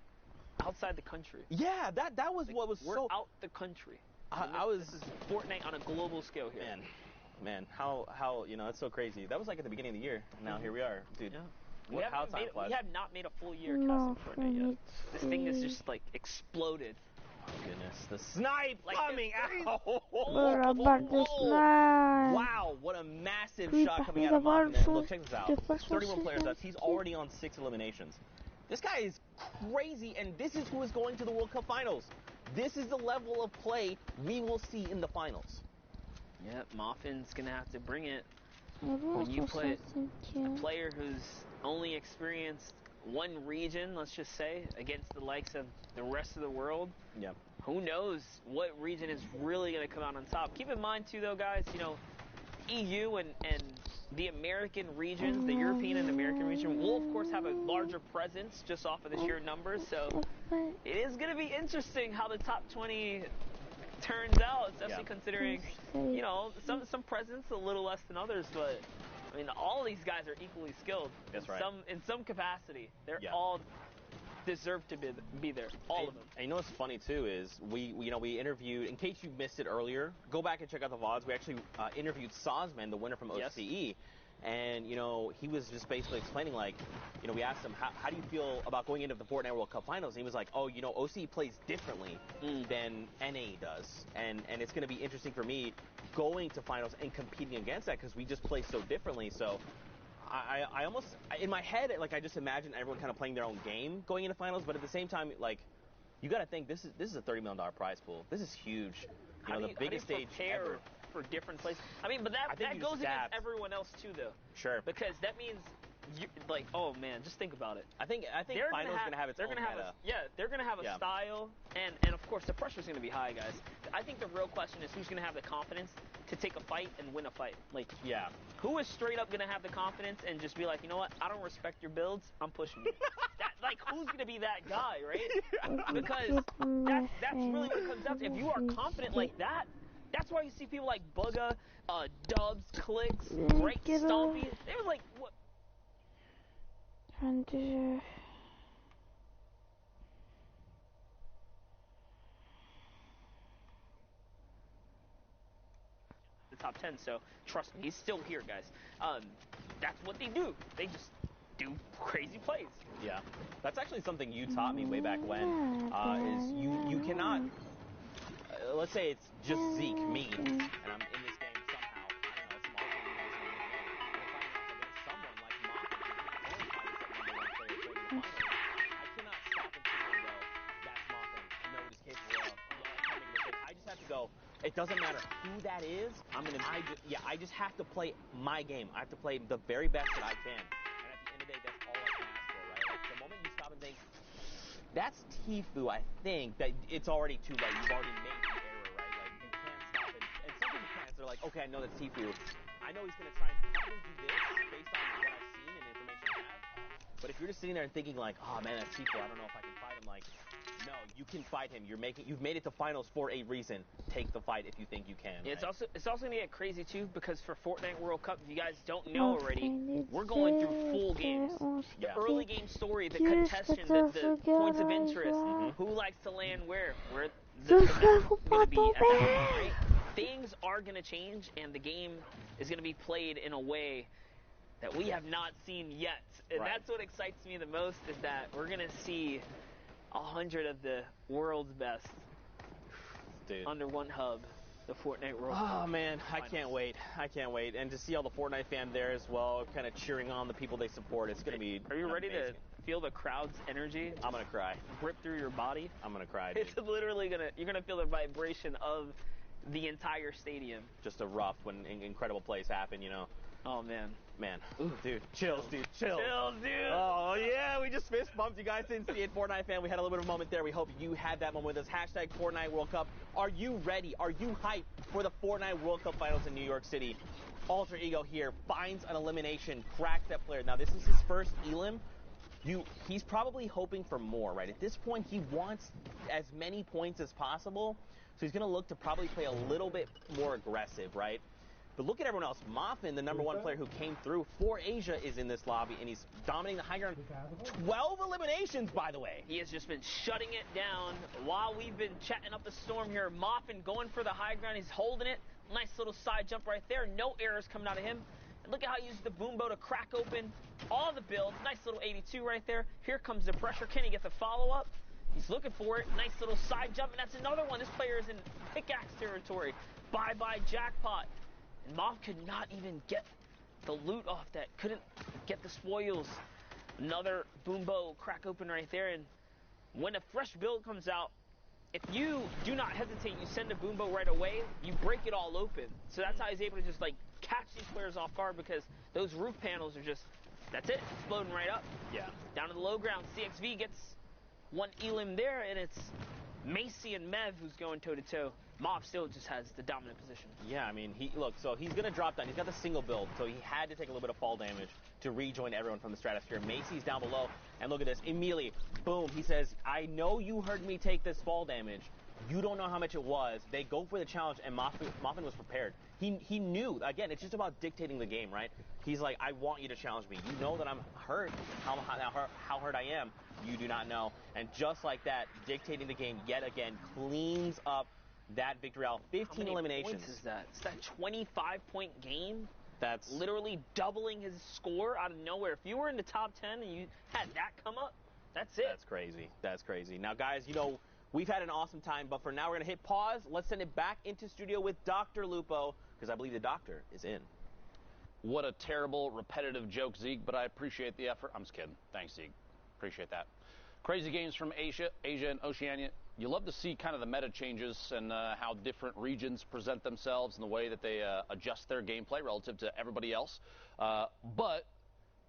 S8: outside the country.
S9: Yeah, that was what was
S8: we're out the country. This is Fortnite on a global scale here.
S9: Man, how it's so crazy. That was like at the beginning of the year. Now here we are, dude.
S8: Yeah.
S9: We
S8: have not made a full year casting Fortnite yet. This thing is just like exploded.
S9: Oh goodness, the snipe coming out!
S1: We're about to snipe.
S9: Wow, what a massive shot coming out of Moffin. Look, check this out. 31 players left. He's already on 6 eliminations. This guy is crazy, and this is who is going to the World Cup Finals. This is the level of play we will see in the finals.
S8: Yeah, Moffin's going to have to bring it. When you put a player who's only experienced one region, let's just say, against the likes of the rest of the world, who knows what region is really going to come out on top. Keep in mind, too, though, guys, you know, EU and the American regions, the European and American region, will, of course, have a larger presence just off of the sheer numbers. So it is going to be interesting how the top 20 turns out, especially considering, you know, some presence a little less than others, but I mean, all these guys are equally skilled.
S9: That's right.
S8: In some capacity, they're all deserve to be there, all of them.
S9: And you know what's funny too is we interviewed, in case you missed it earlier, go back and check out the VODs. We actually interviewed Sosman, the winner from OCE. And, you know, he was just basically explaining, like, you know, we asked him, how do you feel about going into the Fortnite World Cup Finals? And he was like, oh, you know, OCE plays differently than NA does. And it's going to be interesting for me going to finals and competing against that because we just play so differently. So I almost, in my head, like, I just imagine everyone kind of playing their own game going into finals. But at the same time, like, you got to think this is a $30 million prize pool. This is huge. You know, the biggest stage ever.
S8: For different places. I mean, but that goes against everyone else too, though.
S9: Sure.
S8: Because that means, like, oh man, just think about it.
S9: I think finals gonna have its own meta.
S8: They're gonna have a style, and of course the pressure's gonna be high, guys. I think the real question is who's gonna have the confidence to take a fight and win a fight. Like, who is straight up gonna have the confidence and just be like, you know what? I don't respect your builds. I'm pushing you. Like, who's gonna be that guy, right? Because that's really what it comes down to. If you are confident like that. That's why you see people like Bugga, Dubs, Clicks, Great Stompy. They were like, what? The top 10, so trust me, he's still here, guys. That's what they do. They just do crazy plays.
S9: Yeah. That's actually something you taught me way back when, is you cannot... let's say it's just Zeke, me, and I'm in this game somehow. I don't know, it's Martin in this game. And if I'm up against someone like Moffin, who's the only fighter at #1 player playing the finals, I cannot stop and sit and go, that's Moffin. I know what he's capable of. I just have to go, it doesn't matter who that is, I just have to play my game. I have to play the very best that I can. And at the end of the day, that's all I can ask for, right? Like, the moment you stop and think, that's Tfue, I think, that it's already too late. You've already made the error, right? Like, you can't stop it. And some people can't. They're like, okay, I know that's Tfue. I know he's going to try and probably do this based on what I've seen and the information I have. But if you're just sitting there and thinking like, oh, man, that's Tfue. I don't know if I can fight him. Like, no, you can fight him. You've made it to finals for a reason. Take the fight if you think you can.
S8: Yeah, right? It's also going to get crazy, too, because for Fortnite World Cup, if you guys don't know already, we're going through full games. The early game story, the contestation, the points of interest, who likes to land where the best going to be at that point, right? Things are going to change, and the game is going to be played in a way that we have not seen yet. And that's what excites me the most, is that we're going to see 100 of the world's best under one hub, the Fortnite World Cup.
S9: Oh, man, I
S8: Finals.
S9: can't wait. I can't wait. And to see all the Fortnite fans there as well, kind of cheering on the people they support, it's going to be
S8: Are you ready
S9: amazing.
S8: to feel the crowd's energy?
S9: I'm going to cry.
S8: Rip through your body?
S9: I'm going to cry, dude.
S8: It's literally you're going to feel the vibration of the entire stadium.
S9: Just erupt when incredible plays happen, you know.
S8: Oh, man.
S9: Man. Ooh, dude. Chills, dude. Chills.
S8: Chills, dude.
S9: Oh, yeah. We just fist bumped. You guys didn't see it. Fortnite fan, we had a little bit of a moment there. We hope you had that moment with us. Hashtag Fortnite World Cup. Are you ready? Are you hyped for the Fortnite World Cup Finals in New York City? Alter Ego here finds an elimination, cracks that player. Now, this is his first elim. He's probably hoping for more, right? At this point, he wants as many points as possible. So he's going to look to probably play a little bit more aggressive, right? But look at everyone else. Moffin, the #1 player who came through for Asia, is in this lobby, and he's dominating the high ground. 12 eliminations, by the way.
S8: He has just been shutting it down while we've been chatting up the storm here. Moffin going for the high ground. He's holding it. Nice little side jump right there. No errors coming out of him. And look at how he uses the boombo to crack open all the builds. Nice little 82 right there. Here comes the pressure. Can he get the follow-up? He's looking for it. Nice little side jump, and that's another one. This player is in pickaxe territory. Bye-bye jackpot. And Moff could not even get the loot off that. Couldn't get the spoils. Another boombo crack open right there. And when a fresh build comes out, if you do not hesitate, you send a boombo right away, you break it all open. So that's how he's able to just like catch these players off guard, because those roof panels are just, that's it, exploding right up.
S9: Yeah.
S8: Down to the low ground, CXV gets one elim there, and it's Macy and Mev, who's going toe-to-toe. Mauve still just has the dominant position.
S9: Yeah, I mean, so he's going to drop down. He's got the single build, so he had to take a little bit of fall damage to rejoin everyone from the stratosphere. Macy's down below, and look at this. Immediately, boom, he says, I know you heard me take this fall damage. You don't know how much it was. They go for the challenge, and Moffin was prepared. He knew. Again, it's just about dictating the game, right? He's like, I want you to challenge me. You know that I'm hurt, how hurt I am. You do not know. And just like that, dictating the game yet again cleans up that victory out. 15 eliminations.
S8: Points is that? It's that 25-point game?
S9: That's
S8: literally doubling his score out of nowhere. If you were in the top 10 and you had that come up, that's it.
S9: That's crazy. That's crazy. Now, guys, you know, we've had an awesome time, but for now, we're going to hit pause. Let's send it back into studio with Dr. Lupo, because I believe the doctor is in.
S3: What a terrible, repetitive joke, Zeke, but I appreciate the effort. I'm just kidding. Thanks, Zeke. Appreciate that. Crazy games from Asia and Oceania. You love to see kind of the meta changes and how different regions present themselves and the way that they adjust their gameplay relative to everybody else. But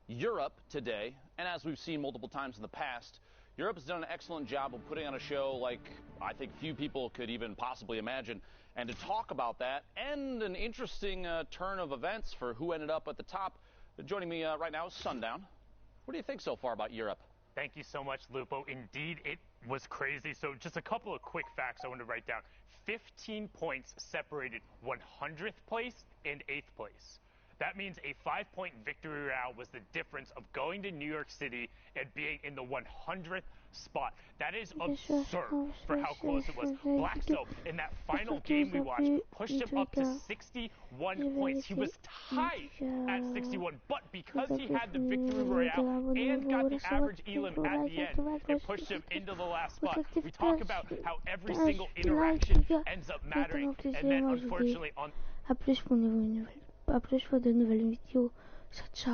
S3: Europe today, and as we've seen multiple times in the past, Europe has done an excellent job of putting on a show like I think few people could even possibly imagine. And to talk about that and an interesting turn of events for who ended up at the top, joining me right now is Sundown. What do you think so far about Europe?
S2: Thank you so much, Lupo. Indeed, it was crazy. So just a couple of quick facts I want to write down. 15 points separated 100th place and 8th place. That means a 5-point victory royale was the difference of going to New York City and being in the 100th spot. That is absurd for how close it was. Black Soap, in that final game we watched, pushed him up to 61 points. He was tied at 61, but because he had the victory royale and got the average elim at the end, it pushed him into the last spot. We talk about how every single interaction ends up mattering, and then unfortunately on...
S1: À plus pour de nouvelles vidéos. Ciao.